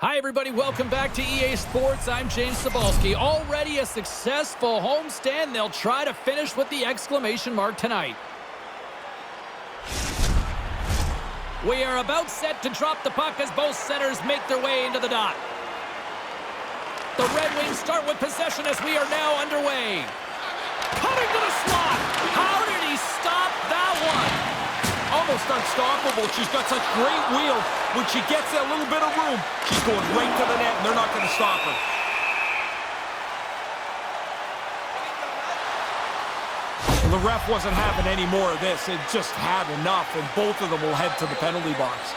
Hi, everybody. Welcome back to EA Sports. I'm James Cebulski. Already a successful homestand. They'll try to finish with the exclamation mark tonight. We are about set to drop the puck as both centers make their way into the dot. The Red Wings start with possession as we are now underway. Cutting to the slot. How did he stop that one? Almost unstoppable. She's got such great wheels. When she gets that little bit of room, she's going right to the net, and they're not going to stop her. The ref wasn't having any more of this. It just had enough, and both of them will head to the penalty box.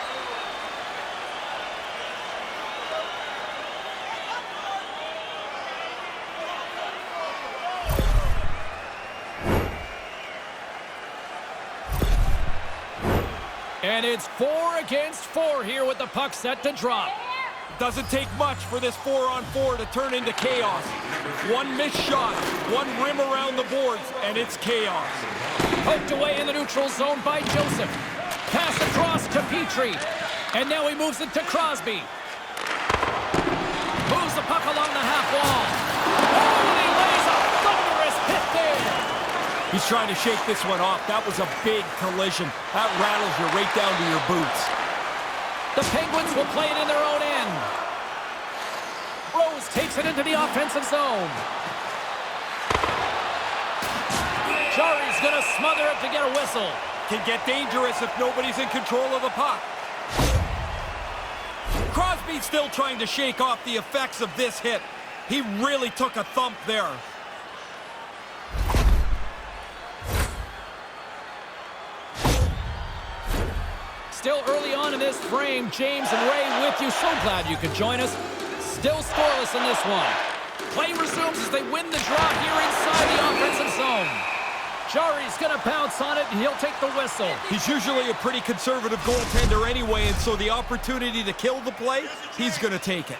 And it's 4 against 4 here with the puck set to drop. Doesn't take much for this 4-on-4 to turn into chaos. One missed shot, one rim around the boards, and it's chaos. Poked away in the neutral zone by Joseph. Pass across to Petrie. And now he moves it to Crosby. Moves the puck along the half wall. Oh, and he lays a thunderous hit there. He's trying to shake this one off. That was a big collision. That rattles you right down to your boots. The Penguins will play it in their own end. Rose takes it into the offensive zone. Jari's going to smother it to get a whistle. Can get dangerous if nobody's in control of the puck. Crosby's still trying to shake off the effects of this hit. He really took a thump there. Still early on in this frame, James and Ray with you. So glad you could join us. Still scoreless in this one. Play resumes as they win the draw here inside the offensive zone. Jari's going to bounce on it, and he'll take the whistle. He's usually a pretty conservative goaltender anyway, and so the opportunity to kill the play, he's going to take it.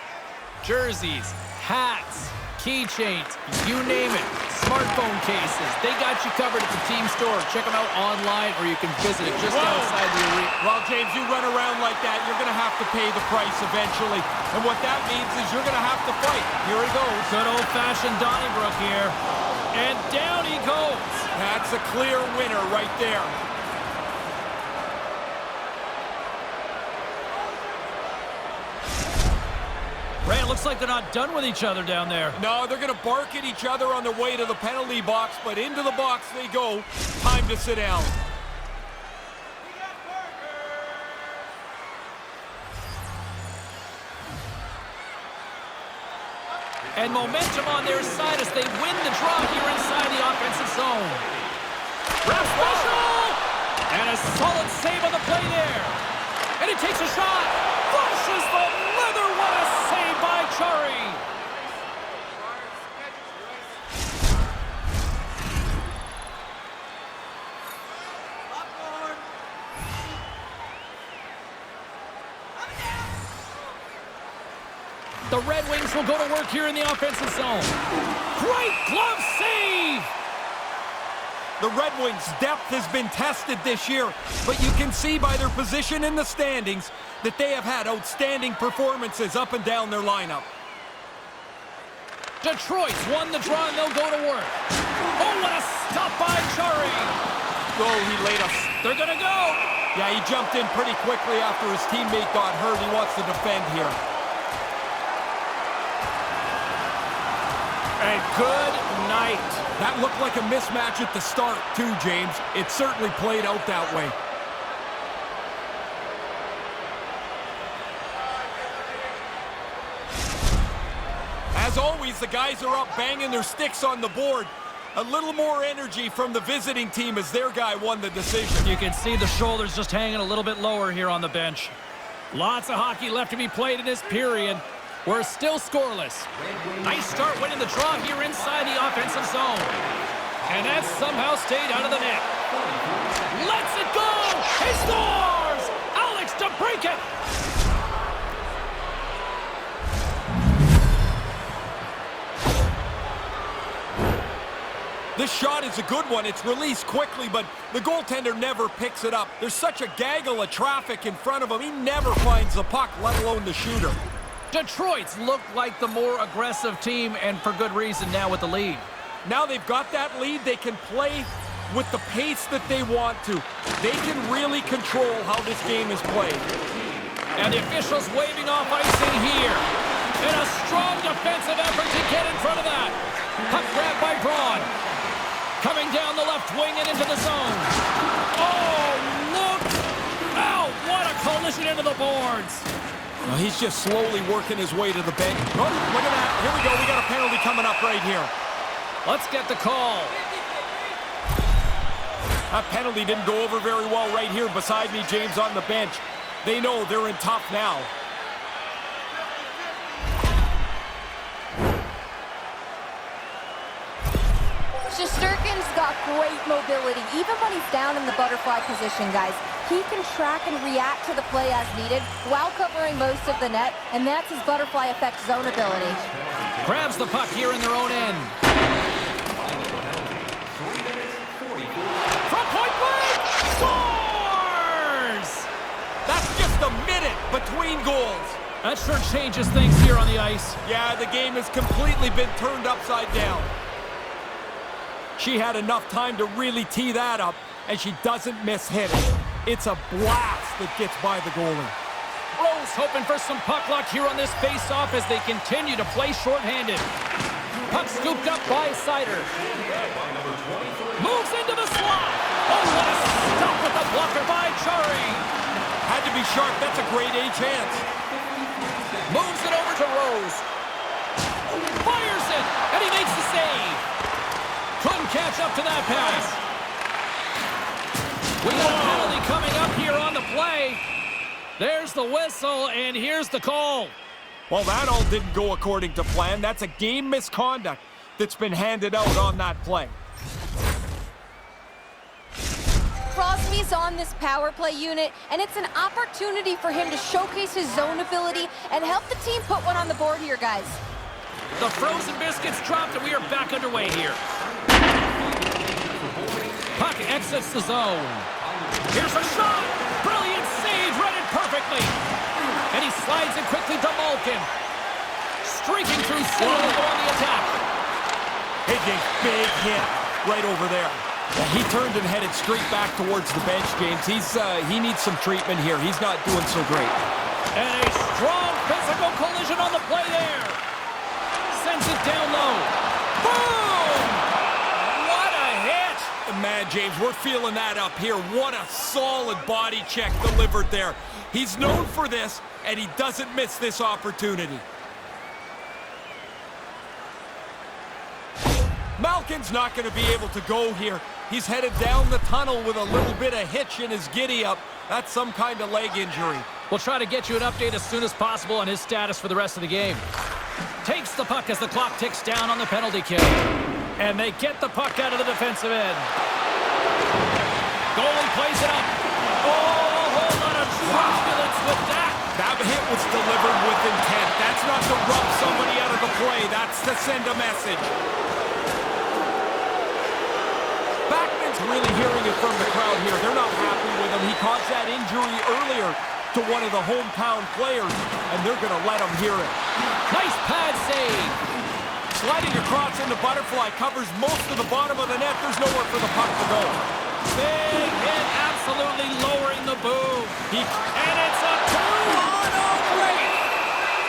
Jerseys, hats, keychains, you name it. Smartphone cases. They got you covered at the team store. Check them out online, or you can visit it just outside the arena. Well, James, you run around like that, you're going to have to pay the price eventually. And what that means is you're going to have to fight. Here he goes. Good old-fashioned Donnybrook here. And down he goes. That's a clear winner right there. Ray, it looks like they're not done with each other down there. No, they're going to bark at each other on their way to the penalty box, but into the box they go. Time to sit down. And momentum on their side as they win the draw here inside the offensive zone. Ref special! And a solid save on the play there. And he takes a shot. Flushes the leather. What a save by Chari. The Red Wings will go to work here in the offensive zone. Great glove save! The Red Wings' depth has been tested this year, but you can see by their position in the standings that they have had outstanding performances up and down their lineup. Detroit's won the draw and they'll go to work. Oh, what a stop by Chari! Oh, he laid us. They're gonna go! Yeah, he jumped in pretty quickly after his teammate got hurt. He wants to defend here. And good night. That looked like a mismatch at the start, too, James. It certainly played out that way. As always, the guys are up banging their sticks on the board. A little more energy from the visiting team as their guy won the decision. You can see the shoulders just hanging a little bit lower here on the bench. Lots of hockey left to be played in this period. We're still scoreless. Nice start winning the draw here inside the offensive zone. And that somehow stayed out of the net. Lets it go! He scores! Alex to break it! This shot is a good one. It's released quickly, but the goaltender never picks it up. There's such a gaggle of traffic in front of him. He never finds the puck, let alone the shooter. Detroit's looked like the more aggressive team, and for good reason now with the lead. Now they've got that lead, they can play with the pace that they want to. They can really control how this game is played. And the officials waving off icing here. And a strong defensive effort to get in front of that. Puck grabbed by Braun. Coming down the left wing and into the zone. Oh, look out! What a collision into the boards. Well, he's just slowly working his way to the bench. Oh, look at that. Here we go. We got a penalty coming up right here. Let's get the call. That penalty didn't go over very well right here beside me, James, on the bench. They know they're in tough now. Shesterkin's got great mobility, even when he's down in the butterfly position, guys. He can track and react to the play as needed while covering most of the net, and that's his butterfly effect zone ability. Grabs the puck here in their own end. From point blank! Scores! That's just a minute between goals. That sure changes things here on the ice. Yeah, the game has completely been turned upside down. She had enough time to really tee that up, and she doesn't miss hitting. It's a blast that gets by the goalie. Rose hoping for some puck luck here on this face-off as they continue to play shorthanded. Puck scooped up by Sider. Moves into the slot. Oh, what a stop with the blocker by Chari. Had to be sharp. That's a grade A chance. Moves it over to Rose. Fires it, and he makes the save. Couldn't catch up to that pass. We got a penalty coming up here on the play. There's the whistle, and here's the call. Well, that all didn't go according to plan. That's a game misconduct that's been handed out on that play. Crosby's on this power play unit, and it's an opportunity for him to showcase his zone ability and help the team put one on the board here, guys. The frozen biscuits dropped, and we are back underway here. Puck exits the zone. Here's a shot. Brilliant save, read it perfectly. And he slides it quickly to Malkin. Streaking through center on the attack. Big hit right over there. Well, he turned and headed straight back towards the bench, James. He needs some treatment here. He's not doing so great. And a strong physical collision on the play there. Sends it down low. Boom! What a hit! Man, James, we're feeling that up here. What a solid body check delivered there. He's known for this, and he doesn't miss this opportunity. Malkin's not going to be able to go here. He's headed down the tunnel with a little bit of hitch in his giddy-up. That's some kind of leg injury. We'll try to get you an update as soon as possible on his status for the rest of the game. Takes the puck as the clock ticks down on the penalty kill. And they get the puck out of the defensive end. Goalie plays it up. Oh, a whole lot of turbulence with that. That hit was delivered with intent. That's not to rub somebody out of the play. That's to send a message. Backman's really hearing it from the crowd here. They're not happy with him. He caused that injury earlier to one of the hometown players, and they're going to let him hear it. Nice pad save. Sliding across into butterfly, covers most of the bottom of the net. There's nowhere for the puck to go. Big hit, absolutely lowering the boom. And it's a 2-on-0 break.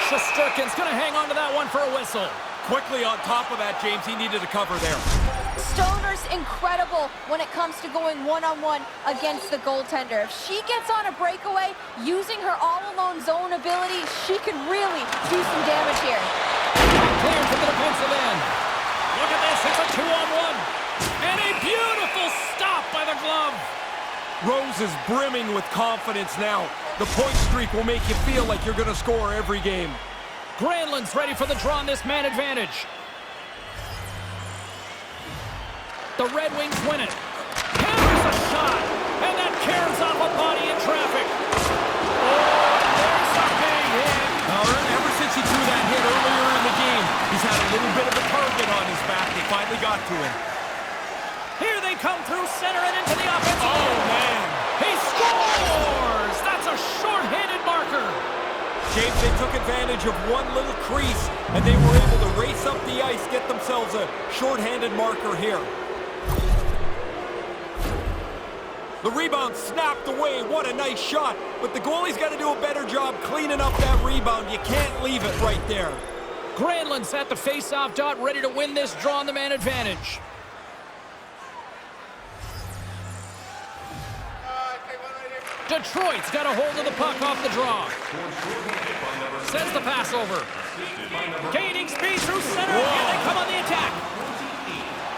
Shesterkin's going to hang on to that one for a whistle. Quickly on top of that, James, he needed a cover there. Stoner's incredible when it comes to going one-on-one against the goaltender. If she gets on a breakaway, using her all-alone zone ability, she can really do some damage here. Cleared from the defensive end. Look at this, it's a 2-on-1. And a beautiful stop by the glove. Rose is brimming with confidence now. The point streak will make you feel like you're going to score every game. Granlund's ready for the draw on this man advantage. The Red Wings win it. Hammers a shot. And that carries off a body in traffic. Oh, there's a big hit. Ever since he threw that hit earlier in the game, he's had a little bit of a target on his back. They finally got to him. Here they come through center and into the offensive Oh, zone. man. He scores! That's a short-handed marker. James, they took advantage of one little crease, and they were able to race up the ice, get themselves a shorthanded marker here. The rebound snapped away. What a nice shot. But the goalie's got to do a better job cleaning up that rebound. You can't leave it right there. Granlund's at the face-off dot, ready to win this draw on the man advantage. Detroit's got a hold of the puck off the draw. Sends the pass over. Gaining speed through center, and they come on the attack.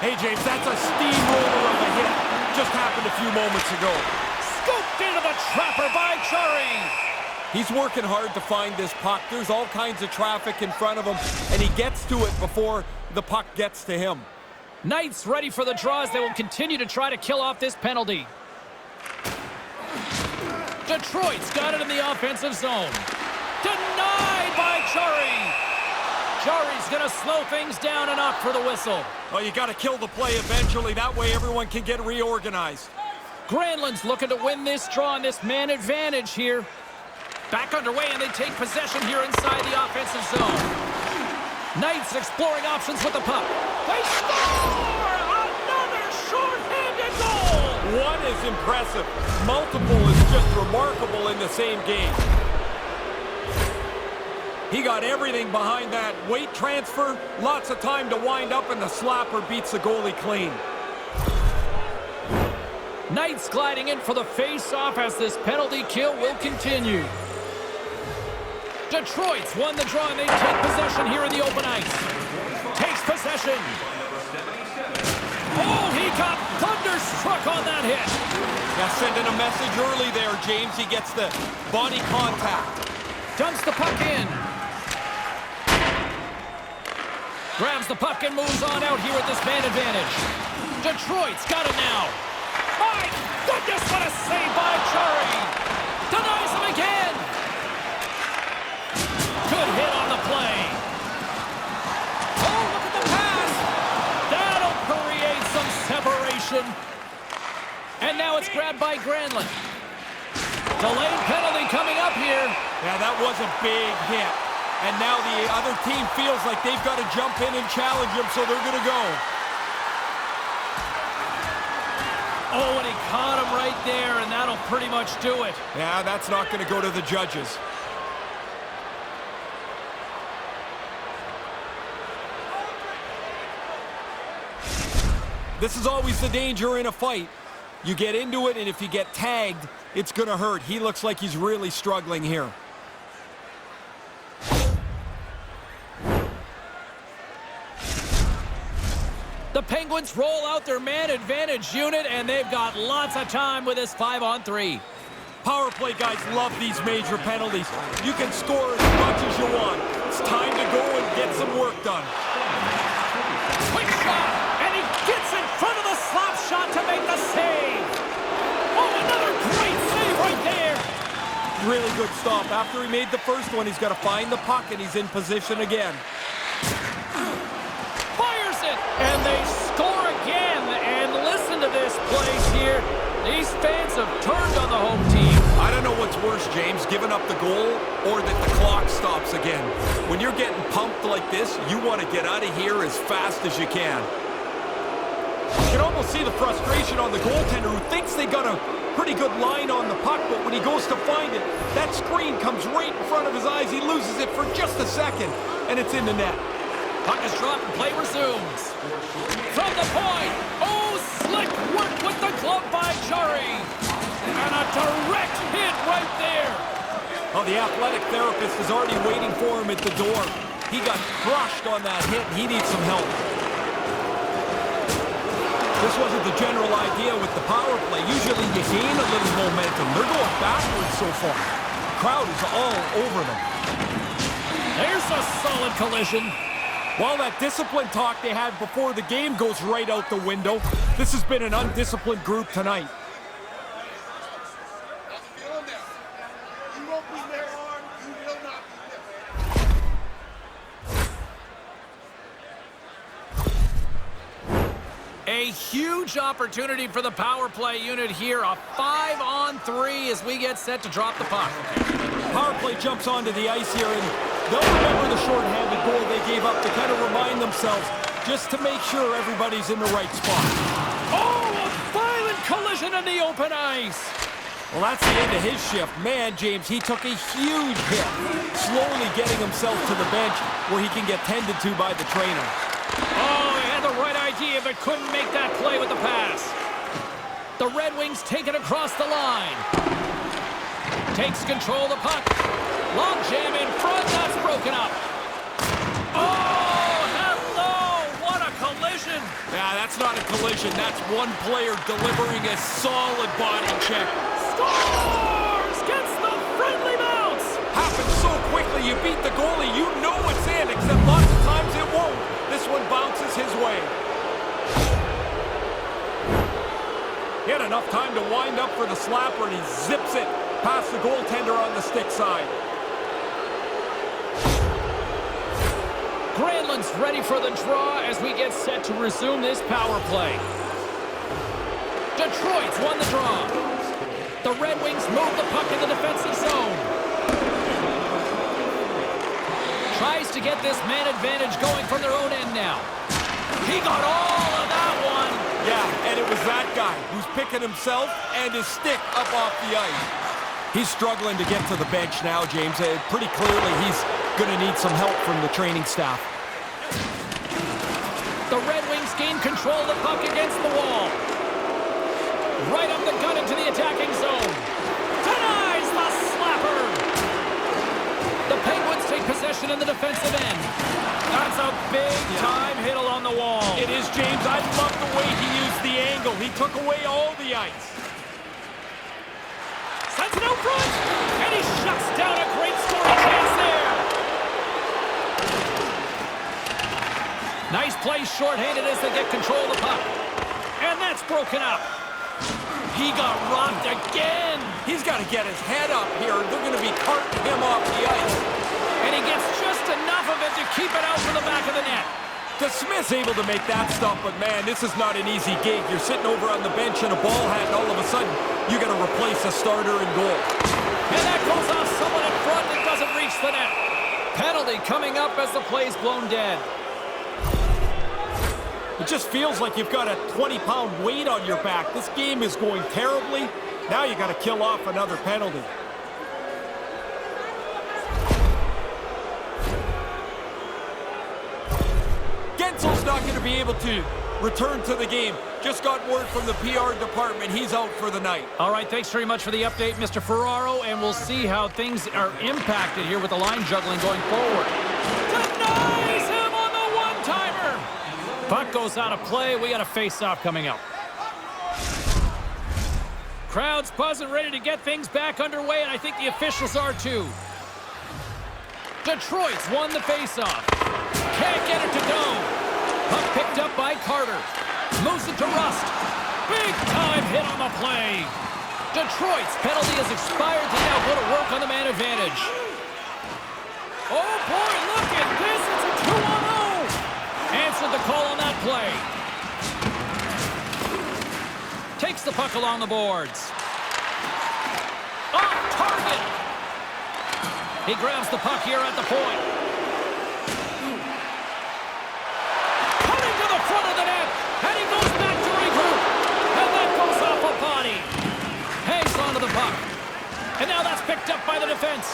Hey, James, that's a steamroller of a hit. Just happened a few moments ago. Scooped into the trapper by Chari. He's working hard to find this puck. There's all kinds of traffic in front of him, and he gets to it before the puck gets to him. Knights ready for the draws. They will continue to try to kill off this penalty. Detroit's got it in the offensive zone. Denied by Chari. Chari's going to slow things down enough for the whistle. Well, you got to kill the play eventually. That way everyone can get reorganized. Granlund's looking to win this draw on this man advantage here. Back underway, and they take possession here inside the offensive zone. Knights exploring options with the puck. They score! Another short-handed goal! One is impressive. Multiple is just remarkable in the same game. He got everything behind that weight transfer, lots of time to wind up, and the slapper beats the goalie clean. Knights gliding in for the face-off as this penalty kill will continue. Detroit's won the draw, and they take possession here in the open ice. Takes possession. Oh, he got thunderstruck on that hit. Yeah, sending a message early there, James. He gets the body contact. Dumps the puck in. Grabs the puck and moves on out here with this man advantage. Detroit's got it now. My goodness, what a save by Chari. Denies him again. Good hit on the play. Oh, look at the pass. That'll create some separation. And now it's grabbed by Granlund. Delayed penalty coming up here. Yeah, that was a big hit. And now the other team feels like they've got to jump in and challenge him, so they're going to go. Oh, and he caught him right there, and that'll pretty much do it. Yeah, that's not going to go to the judges. This is always the danger in a fight. You get into it, and if you get tagged, it's going to hurt. He looks like he's really struggling here. The Penguins roll out their man advantage unit, and they've got lots of time with this 5-on-3. Power play guys love these major penalties. You can score as much as you want. It's time to go and get some work done. Quick shot, and he gets in front of the slap shot to make the save. Oh, another great save right there. Really good stop. After he made the first one, he's got to find the puck, and he's in position again. Fires it, and they score again. And listen to this place here. These fans have turned on the home team. I don't know what's worse, James, giving up the goal or that the clock stops again. When you're getting pumped like this, you want to get out of here as fast as you can. You can almost see the frustration on the goaltender who thinks they got a pretty good line on the puck, but when he goes to find it, that screen comes right in front of his eyes. He loses it for just a second, and it's in the net. Puck is dropped and play resumes. From the point. Oh, slick work with the glove by Chari. And a direct hit right there. Oh, the athletic therapist is already waiting for him at the door. He got crushed on that hit, and he needs some help. This wasn't the general idea with the power play. Usually you gain a little momentum. They're going backwards so far. The crowd is all over them. There's a solid collision. While that discipline talk they had before the game goes right out the window, this has been an undisciplined group tonight. A A huge opportunity for the power play unit here. A 5-on-3 as we get set to drop the puck. Power play jumps onto the ice here, and they'll remember the shorthanded goal they gave up to kind of remind themselves, just to make sure everybody's in the right spot. Oh, a violent collision in the open ice. Well, that's the end of his shift. Man, James, he took a huge hit, slowly getting himself to the bench where he can get tended to by the trainer. Oh, he had the right idea, but couldn't make that play with the pass. The Red Wings take it across the line. Takes control of the puck. Long jam in front, that's broken up. Oh, hello, what a collision. Yeah, that's not a collision. That's one player delivering a solid body check. Scores! Gets the friendly bounce! Happens so quickly, you beat the goalie, you know it's in, except lots of times it won't. This one bounces his way. He had enough time to wind up for the slapper, and he zips it past the goaltender on the stick side. Granlund's ready for the draw as we get set to resume this power play. Detroit's won the draw. The Red Wings move the puck in the defensive zone. Tries to get this man advantage going from their own end now. He got all of that one. Yeah, and it was that guy who's picking himself and his stick up off the ice. He's struggling to get to the bench now, James. Pretty clearly he's going to need some help from the training staff. The Red Wings gain control of the puck against the wall. Right up the gut into the attacking zone. Denies the slapper. The Penguins take possession in the defensive end. That's a big-time hit along the wall. It is, James. I love the way he used the angle. He took away all the ice. Sends it out front, and he shuts down a great scoring chance there. Nice play shorthanded as they get control of the puck. And that's broken up. He got rocked again. He's got to get his head up here. They're going to be carting him off the ice. And he gets just enough of it to keep it out from the back of the net. Smith's able to make that stop, but man, this is not an easy gig. You're sitting over on the bench in a ball hat, and all of a sudden, you got to replace a starter in goal. And that goes off someone in front that doesn't reach the net. Penalty coming up as the play's blown dead. It just feels like you've got a 20-pound weight on your back. This game is going terribly. Now you got to kill off another penalty. Gensel's not going to be able to return to the game. Just got word from the PR department. He's out for the night. All right, thanks very much for the update, Mr. Ferraro, and we'll see how things are impacted here with the line juggling going forward. Denies him on the one-timer. Puck goes out of play. We got a face-off coming up. Crowd's buzzing, ready to get things back underway, and I think the officials are too. Detroit's won the face-off. Can't get it to go. Puck picked up by Carter. Moves it to Rust. Big-time hit on the play. Detroit's penalty has expired to now go to work on the man advantage. Oh, boy, look at this. It's a 2-on-0. Answered the call on that play. Takes the puck along the boards. Off target. He grabs the puck here at the point. Coming to the front of the net. And he goes back to regroup. And that goes off a body. Hangs onto the puck. And now that's picked up by the defense.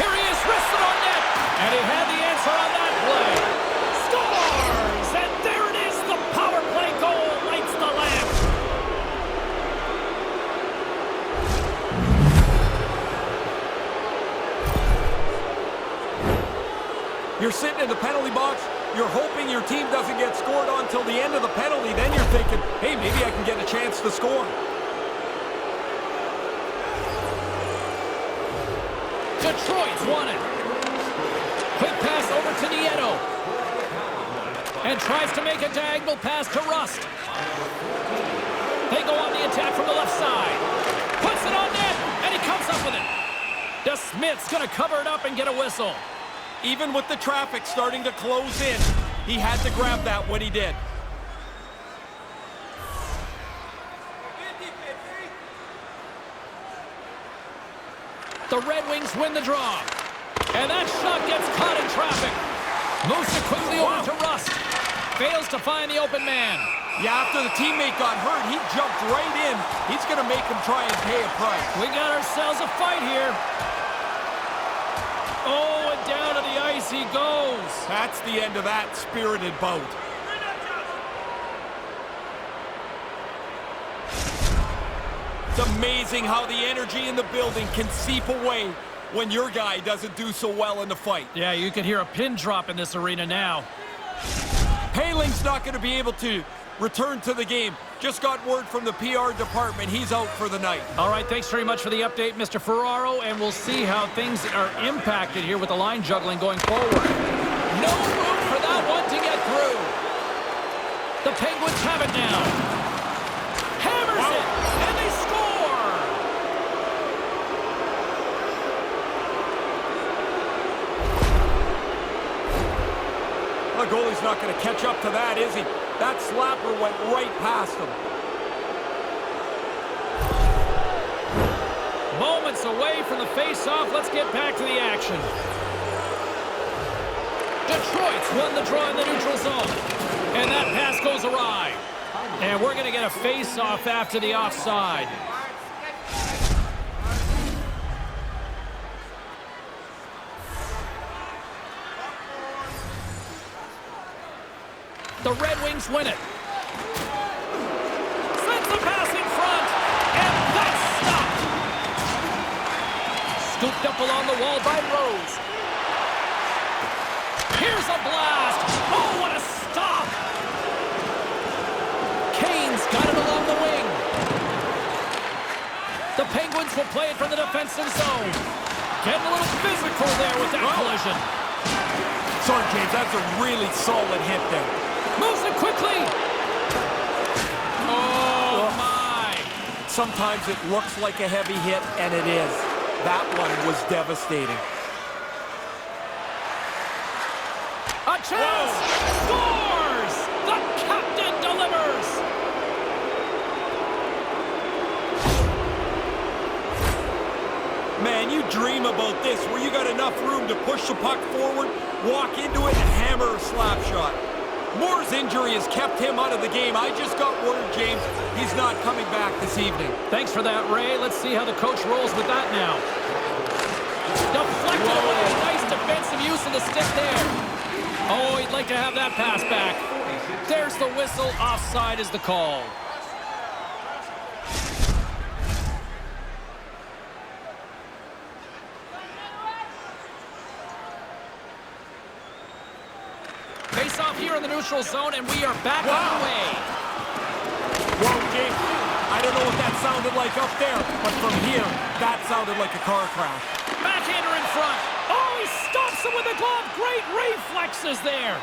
Here he is, wristed on net. And he had the answer on that play. Scores! And there it is, the power play goal lights the lamp. You're sitting in the penalty box. You're hoping your team doesn't get scored on till the end of the penalty. Then you're thinking, hey, maybe I can get a chance to score. Detroit's won it. Quick pass over to Nieto. And tries to make a diagonal pass to Rust. They go on the attack from the left side. Puts it on net, and he comes up with it. DeSmith's going to cover it up and get a whistle. Even with the traffic starting to close in, he had to grab that when he did. The Red Wings win the draw. And that shot gets caught in traffic. Moves it quickly over to Rust. Fails to find the open man. Yeah, after the teammate got hurt, he jumped right in. He's going to make him try and pay a price. We got ourselves a fight here. Oh, and down to the ice he goes. That's the end of that spirited bout. It's amazing how the energy in the building can seep away when your guy doesn't do so well in the fight. Yeah, you can hear a pin drop in this arena now. Paling's not going to be able to return to the game. Just got word from the PR department. He's out for the night. All right, thanks very much for the update, Mr. Ferraro, and we'll see how things are impacted here with the line juggling going forward. No room for that one to get through. The Penguins have it now. Hammers it, and they score! The goalie's not going to catch up to that, is he? That slapper went right past him. Moments away from the face-off. Let's get back to the action. Detroit's won the draw in the neutral zone. And that pass goes awry. And we're going to get a face-off after the offside. The Red Wings win it. Sends the pass in front. And that's stopped. Scooped up along the wall by Rose. Here's a blast. Oh, what a stop. Kane's got it along the wing. The Penguins will play it from the defensive zone. Getting a little physical there with that collision. Sorry, James, that's a really solid hit there. Moves it quickly. Oh, my. Sometimes it looks like a heavy hit, and it is. That one was devastating. A chance. Scores. The captain delivers. Man, you dream about this, where you got enough room to push the puck forward, walk into it, and hammer a slap shot. Moore's injury has kept him out of the game. I just got word, James, he's not coming back this evening. Thanks for that, Ray. Let's see how the coach rolls with that now. Deflected away. Nice defensive use of the stick there. Oh, he'd like to have that pass back. There's the whistle. Offside is the call. Face off here in the neutral zone, and we are back on the way. Whoa, James, I don't know what that sounded like up there, but from here, that sounded like a car crash. Backhander in front. Oh, he stops him with a glove. Great reflexes there.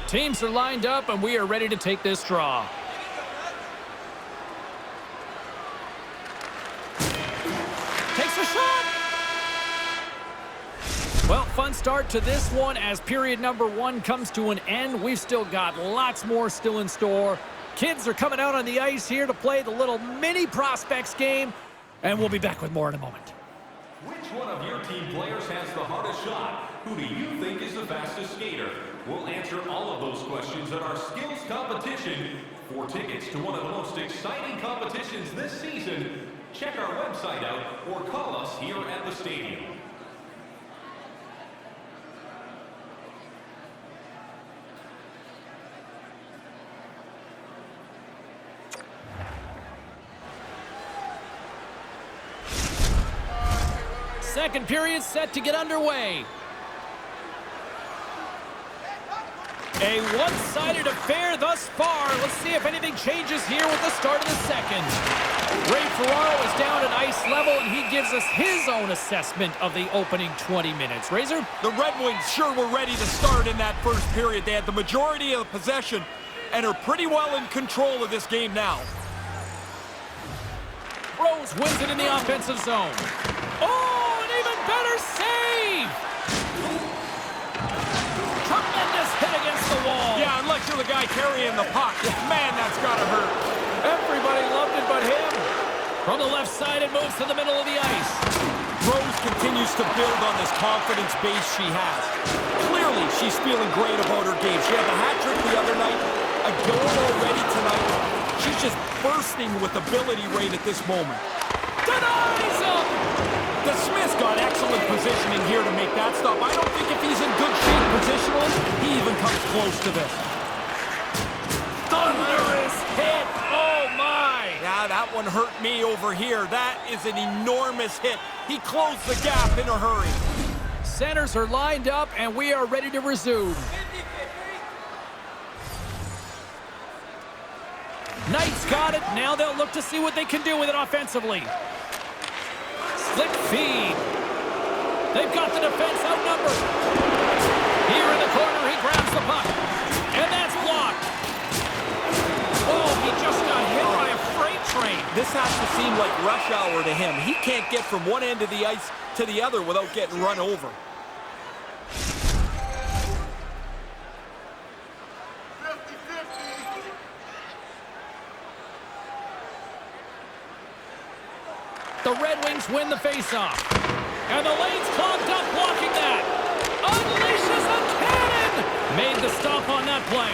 Teams are lined up, and we are ready to take this draw. Takes a shot. Well, fun start to this one as period number 1 comes to an end. We've still got lots more still in store. Kids are coming out on the ice here to play the little mini prospects game, and we'll be back with more in a moment. Which one of your team players has the hardest shot? Who do you think is the fastest skater? We'll answer all of those questions at our skills competition. For tickets to one of the most exciting competitions this season, check our website out or call us here at the stadium. Second period set to get underway. A one-sided affair thus far. Let's see if anything changes here with the start of the second. Ray Ferraro is down at ice level, and he gives us his own assessment of the opening 20 minutes. Razor? The Red Wings sure were ready to start in that first period. They had the majority of the possession and are pretty well in control of this game now. Rose wins it in the offensive zone. Oh, an even better save! Tremendous hit against the wall. Yeah, unless you're the guy carrying the puck. Man, that's gotta hurt. Everybody loved it but him. From the left side, it moves to the middle of the ice. Rose continues to build on this confidence base she has. Clearly, she's feeling great about her game. She had the hat trick the other night, a goal already tonight. She's just bursting with ability right at this moment. Denies him! The Smith's got excellent positioning here to make that stop. I don't think if he's in good shape positionally, he even comes close to this. Thunderous hit! Oh, my! Yeah, that one hurt me over here. That is an enormous hit. He closed the gap in a hurry. Centers are lined up, and we are ready to resume. Knights got it. Now they'll look to see what they can do with it offensively. Slick feed. They've got the defense outnumbered. Here in the corner, he grabs the puck. And that's blocked. Oh, he just got hit by a freight train. This has to seem like rush hour to him. He can't get from one end of the ice to the other without getting run over. The Red Wings win the faceoff. And the lane's clogged up, blocking that. Unleashes a cannon! Made the stop on that play.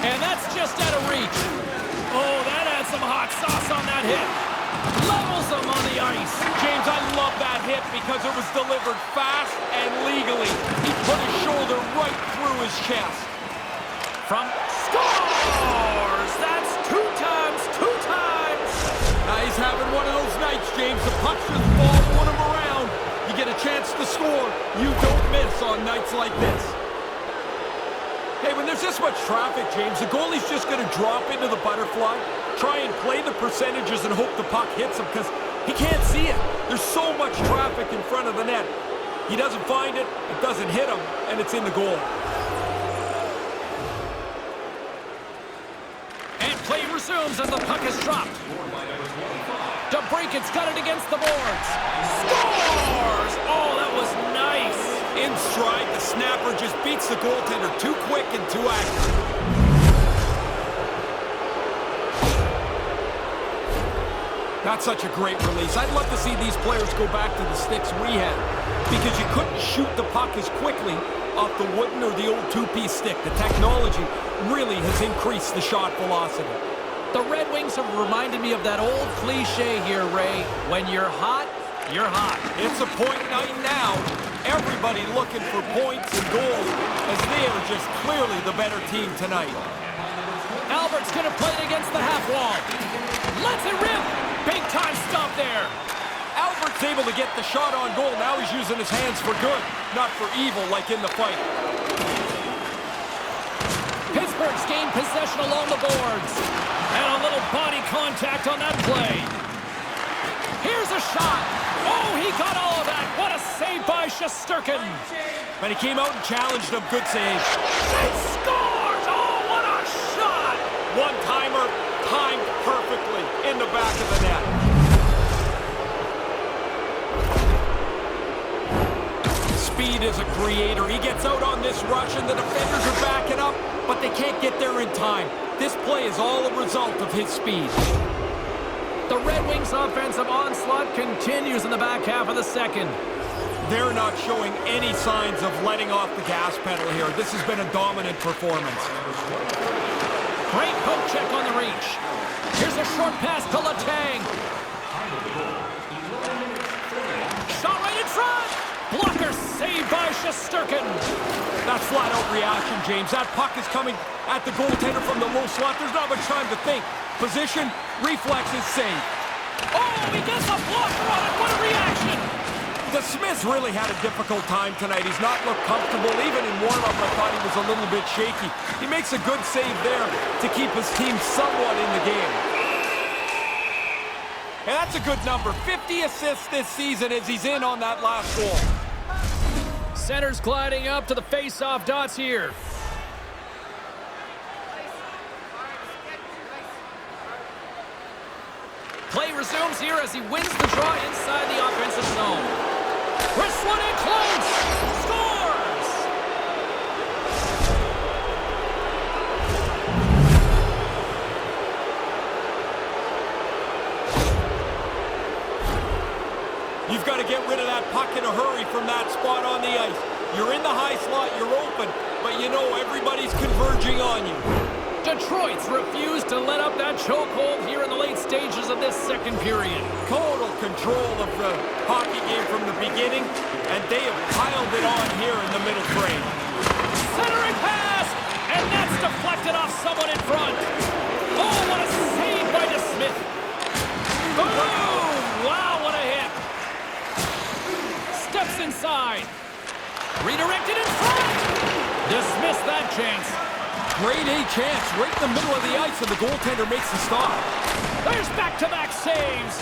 And that's just out of reach. Oh, that adds some hot sauce on that hit. Levels him on the ice. James, I love that hit because it was delivered fast and legally. He put his shoulder right through his chest. From scores! That's two times. He's having one of those nights, James. The puck's just following him around. You get a chance to score. You don't miss on nights like this. Hey, when there's this much traffic, James, the goalie's just going to drop into the butterfly, try and play the percentages and hope the puck hits him because he can't see it. There's so much traffic in front of the net. He doesn't find it, it doesn't hit him, and it's in the goal. And play resumes as the puck is dropped. DeBrinket's got it against the boards. Scores! Oh, that was nice. In stride, the snapper just beats the goaltender too quick and too accurate. Not such a great release. I'd love to see these players go back to the sticks we had because you couldn't shoot the puck as quickly off the wooden or the old two-piece stick. The technology really has increased the shot velocity. The Red Wings have reminded me of that old cliche here, Ray. When you're hot, you're hot. It's a point night now. Everybody looking for points and goals as they are just clearly the better team tonight. Albert's going to play it against the half wall. Lets it rip. Big time stop there. Albert's able to get the shot on goal. Now he's using his hands for good, not for evil like in the fight. Pittsburgh's gained possession along the boards. And a little body contact on that play. Here's a shot. Oh, he got all of that. What a save by Shesterkin. And he came out and challenged him. Good save. It scores. Oh, what a shot. One-timer, timed perfectly in the back of the net. Speed is a creator. He gets out on this rush, and the defenders are backing up, but they can't get there in time. This play is all a result of his speed. The Red Wings' offensive onslaught continues in the back half of the second. They're not showing any signs of letting off the gas pedal here. This has been a dominant performance. Great poke check on the reach. Here's a short pass to Letang. Shot right in front. Blocker saved by Shesterkin. That's flat-out reaction, James. That puck is coming at the goaltender from the low slot. There's not much time to think. Position, reflexes, save. Oh, he gets a blocker on it. What a reaction. The Smiths really had a difficult time tonight. He's not looked comfortable. Even in warm-up, I thought he was a little bit shaky. He makes a good save there to keep his team somewhat in the game. And that's a good number. 50 assists this season as he's in on that last goal. Center's gliding up to the face-off dots here. Play resumes here as he wins the draw inside the offensive zone. Wrist one in close. Scores! You've got to get rid of that puck in a hurry from that spot on the ice. You're in the high slot, you're open, but you know everybody's converging on you. Detroit's refused to let up that chokehold here in the late stages of this second period. Total control of the hockey game from the beginning, and they have piled it on here in the middle frame. Centering pass, and that's deflected off someone in front. Oh, what a save by DeSmith. Boom! Wow, what a hit. Steps inside. Redirected in front. Dismissed that chance. Great A chance right in the middle of the ice, and the goaltender makes the stop. There's back-to-back saves.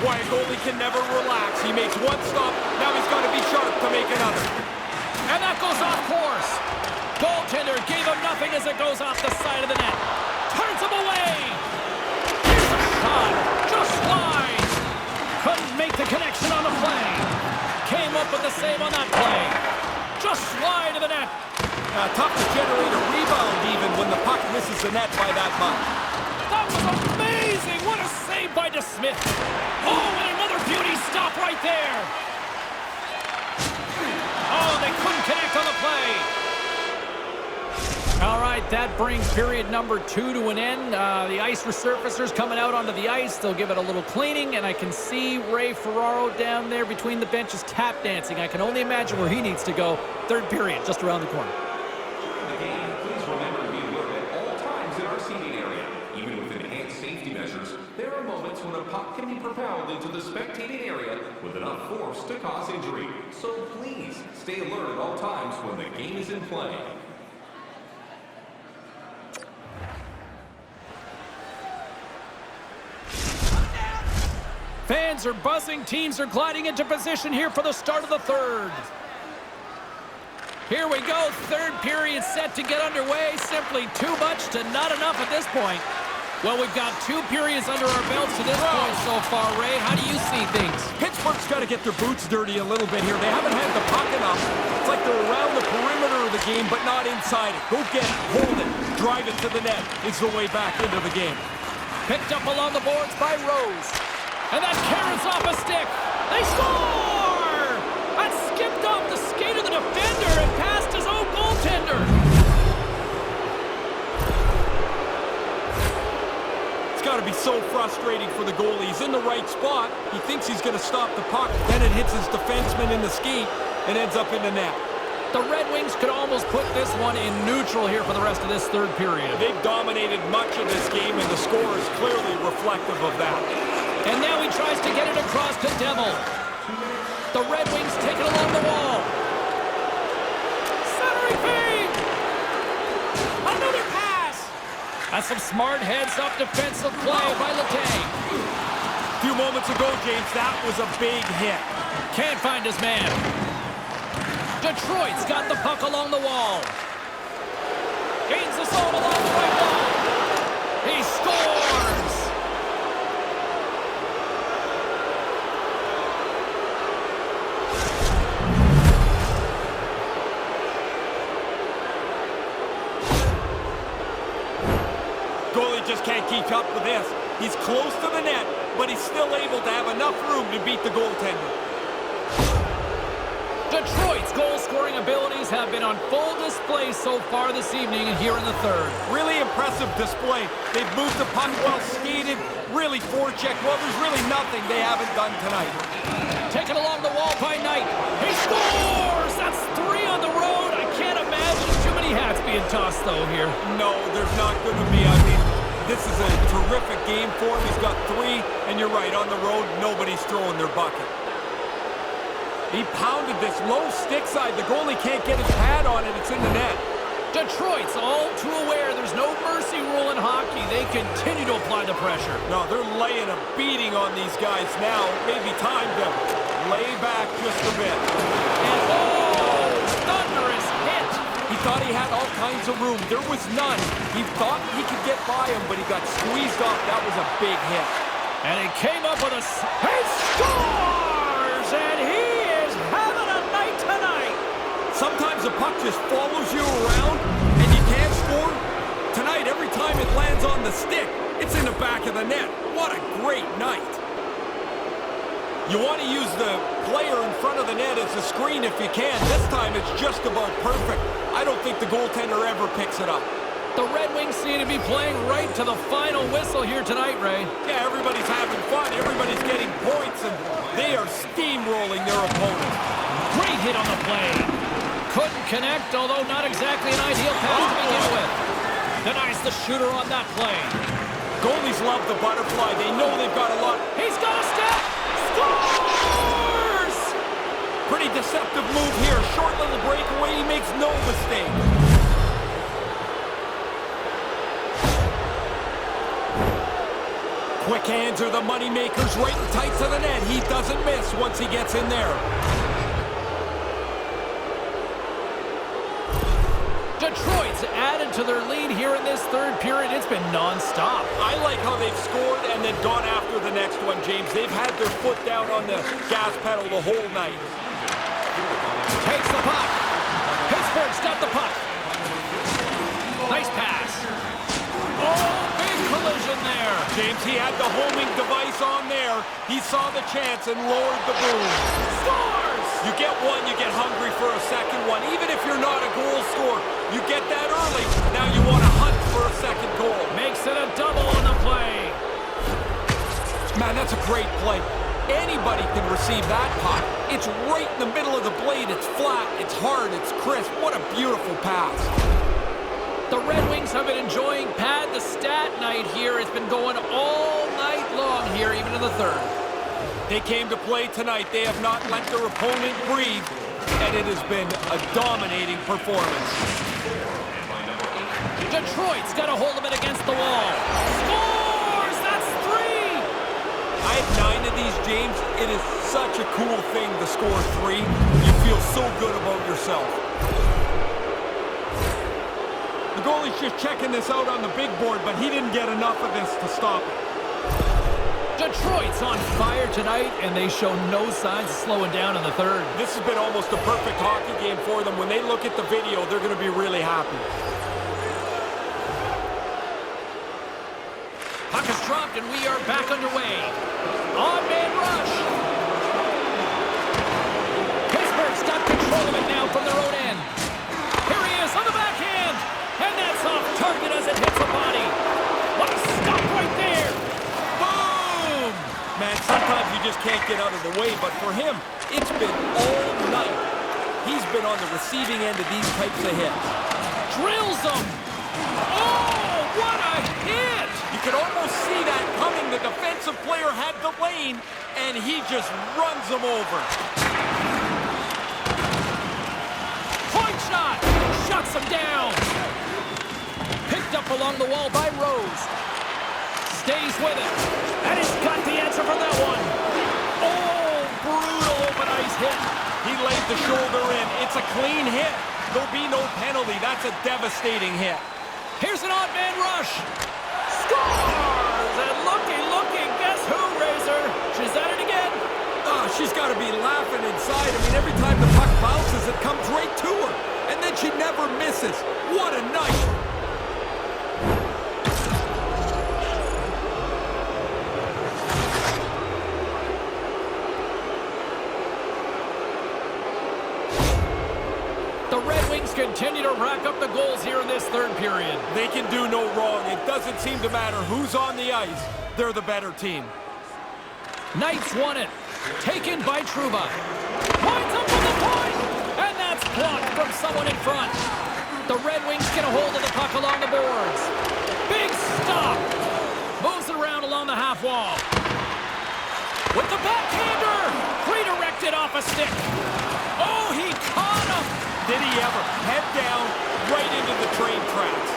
Why a goalie can never relax. He makes one stop, now he's got to be sharp to make another. And that goes off course. Goaltender gave him nothing as it goes off the side of the net. Turns him away. Here's a shot. Just wide. Couldn't make the connection on the play. Came up with the save on that play. Just wide of the net. Tough to generate a rebound even when the puck misses the net by that much. That was amazing. What a save by DeSmith. Oh, and another beauty stop right there. Oh, they couldn't connect on the play. All right, that brings period number 2 to an end. The ice resurfacers coming out onto the ice. They'll give it a little cleaning, and I can see Ray Ferraro down there between the benches tap dancing. I can only imagine where he needs to go. Third period, just around the corner. During the game, please remember to be alert at all times in our seating area. Even with enhanced safety measures, there are moments when a puck can be propelled into the spectating area with enough force to cause injury. So please stay alert at all times when the game is in play. Fans are buzzing. Teams are gliding into position here for the start of the third. Here we go. Third period set to get underway. Simply too much to not enough at this point. Well, we've got 2 periods under our belts to this point so far, Ray. How do you see things? Pittsburgh's got to get their boots dirty a little bit here. They haven't had the puck enough. It's like they're around the perimeter of the game, but not inside it. Go get it, hold it, drive it to the net. It's the way back into the game. Picked up along the boards by Rose. And that carrots off a stick. They score! That skipped off the skate of the defender and past his own goaltender. It's got to be so frustrating for the goalie. He's in the right spot. He thinks he's going to stop the puck. Then it hits his defenseman in the skate and ends up in the net. The Red Wings could almost put this one in neutral here for the rest of this third period. They've dominated much of this game, and the score is clearly reflective of that. And now he tries to get it across to Devil. The Red Wings take it along the wall. Centering feed! Another pass! That's some smart heads-up defensive play by Letang. A few moments ago, James, that was a big hit. Can't find his man. Detroit's got the puck along the wall. Gains the zone along the right wall. He scores! Goalie just can't keep up with this. He's close to the net, but he's still able to have enough room to beat the goaltender. Detroit's goal-scoring abilities have been on full display so far this evening here in the third. Really impressive display. They've moved the puck well, skated, really forechecked. Well, there's really nothing they haven't done tonight. Taken along the wall by Knight. He scores! That's 3 on the road. I can't imagine too many hats being tossed, though, here. No, there's not going to be. I mean, this is a terrific game for him. He's got 3, and you're right, on the road, nobody's throwing their bucket. He pounded this low stick side. The goalie can't get his pad on it. It's in the net. Detroit's all too aware there's no mercy rule in hockey. They continue to apply the pressure. No, they're laying a beating on these guys now. Maybe time to lay back just a bit. And oh, thunderous hit. He thought he had all kinds of room. There was none. He thought he could get by him, but he got squeezed off. That was a big hit. And he came up with a... He scores! And he is having a night tonight. Sometimes the puck just follows you around and you can't score. Tonight, every time it lands on the stick, it's in the back of the net. What a great night. You want to use the player in front of the net as a screen if you can. This time it's just about perfect. I don't think the goaltender ever picks it up. The Red Wings seem to be playing right to the final whistle here tonight, Ray. Yeah, everybody's having fun. Everybody's getting points, and they are steamrolling their opponents. Great hit on the play. Couldn't connect, although not exactly an ideal pass to begin with. Denies the shooter on that play. Goalies love the butterfly. They know they've got a lot. He's got a step. Scores! Pretty deceptive move here. Short little breakaway. He makes no mistake. Quick hands are the money makers right in tight to the net. He doesn't miss once he gets in there. Detroit's added to their lead here in this third period. It's been non-stop. I like how they've scored and then gone after the next one, James. They've had their foot down on the gas pedal the whole night. Takes the puck. Pittsburgh's got the puck. Nice pass. Oh, big collision there. James, he had the homing device on there. He saw the chance and lowered the boom. Scores! You get one, you get hungry for a second one. Even if you're not a goal scorer, you get that early. Now you want to hunt for a second goal. Makes it a double on the play. Man, that's a great play. Anybody can receive that puck. It's right in the middle of the blade. It's flat, it's hard, it's crisp. What a beautiful pass. The Red Wings have been enjoying Pad the Stat night here. It's been going all night long here, even in the third. They came to play tonight. They have not let their opponent breathe, and it has been a dominating performance. Detroit's got a hold of it against the wall. Scores! That's 3! I have 9 of these, James. It is such a cool thing to score 3. You feel so good about yourself. The goalie's just checking this out on the big board, but he didn't get enough of this to stop it. Detroit's on fire tonight, and they show no signs of slowing down in the third. This has been almost a perfect hockey game for them. When they look at the video, they're going to be really happy. Puck is dropped, and we are back underway. On-man rush. Pittsburgh's got control of it now from their own end. Here he is on the backhand. And that's off target as it hits the body. What a stop right there. Boom! Man, sometimes you just can't get out of the way, but for him, it's been all night. He's been on the receiving end of these types of hits. Drills them. Oh, what a hit! You could almost see that coming. The defensive player had the lane, and he just runs him over. Point shot! Shuts him down. Picked up along the wall by Rose. Stays with it. And he's got the answer for that one. Oh, brutal open ice hit. He laid the shoulder in. It's a clean hit. There'll be no penalty. That's a devastating hit. Here's an odd man rush. Scores! And looky, guess who, Razor? She's at it again. Oh, she's got to be laughing inside. I mean, every time the puck bounces, it comes right to her. And then she never misses. What a night. The Red Wings continue to rack up the goals here in this third period. They can do no wrong. It doesn't seem to matter who's on the ice. They're the better team. Knights won it. Taken by Trouba. Points up on the point! And that's blocked from someone in front. The Red Wings get a hold of the puck along the boards. Big stop. Moves it around along the half wall. With the backhander. Redirected off a stick. Oh, he caught him. Did he ever? Head down, right into the train tracks.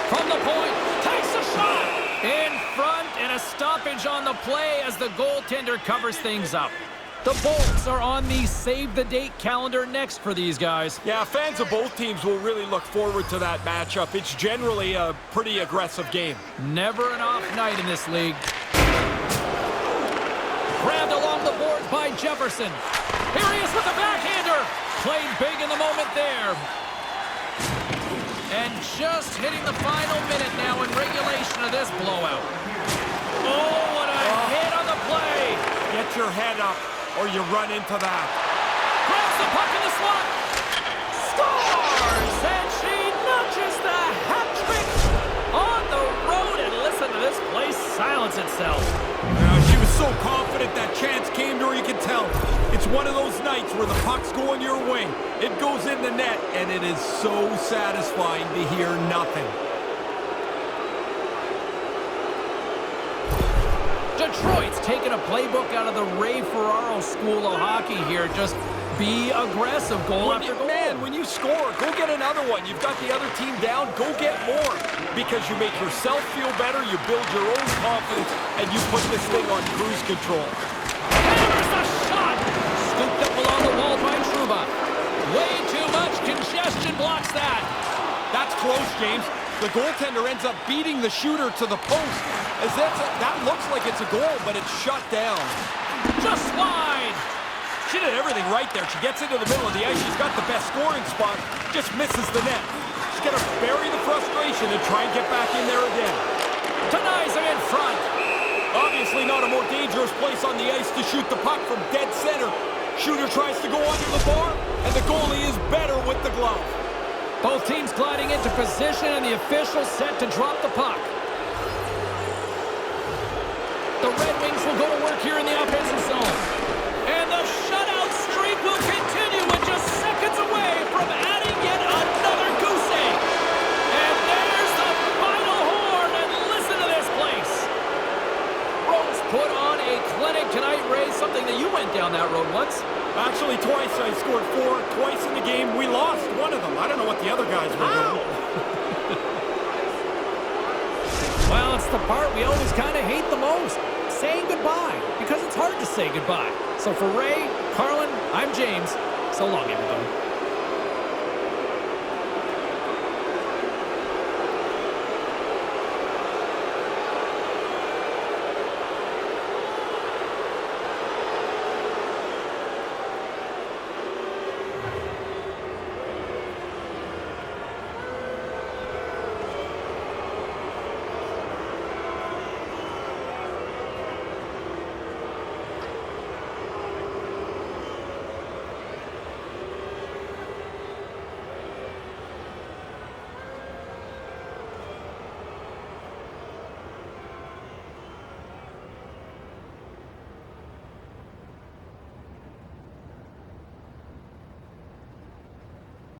From the point, takes a shot. In front, and a stoppage on the play as the goaltender covers things up. The Bolts are on the save-the-date calendar next for these guys. Yeah, fans of both teams will really look forward to that matchup. It's generally a pretty aggressive game. Never an off night in this league. Grabbed along the boards by Jefferson. Here he is with the backhander. Played big in the moment there. And just hitting the final minute now in regulation of this blowout. Oh, what a hit on the play. Get your your head up or you run into that. Grabs the puck in the slot. Scores! And she notches the hat trick on the road. And listen to this place silence itself. She was so confident that chance came to her, you can tell. It's one of those nights where the puck's going your way. It goes in the net, and it is so satisfying to hear nothing. Detroit's taking a playbook out of the Ray Ferraro School of Hockey here. Just be aggressive, goal after goal. Man, when you score, go get another one. You've got the other team down, go get more. Because you make yourself feel better, you build your own confidence, and you put this thing on cruise control. There's a shot! Scooped up along the wall by Trouba. Way too much congestion blocks that. That's close, James. The goaltender ends up beating the shooter to the post. As that looks like it's a goal, but it's shut down. Just wide. She did everything right there. She gets into the middle of the ice. She's got the best scoring spot. Just misses the net. She's got to bury the frustration and try and get back in there again. Denies him in front. Obviously not a more dangerous place on the ice to shoot the puck from dead center. Shooter tries to go under the bar, and the goalie is better with the glove. Both teams gliding into position, and the official set to drop the puck. The Red Wings will go to work here in the offensive zone. And the shutout streak will continue with just seconds away from adding yet another goose egg. And there's the final horn, and listen to this place. Rose put on a clinic tonight, Ray, something that you went down that road once. Actually, twice. I scored 4, twice in the game. We lost one of them. I don't know what the other guys were doing. Well, it's the part we always kind of hate the most. Saying goodbye, because it's hard to say goodbye. So for Ray, Carlin, I'm James. So long, everybody.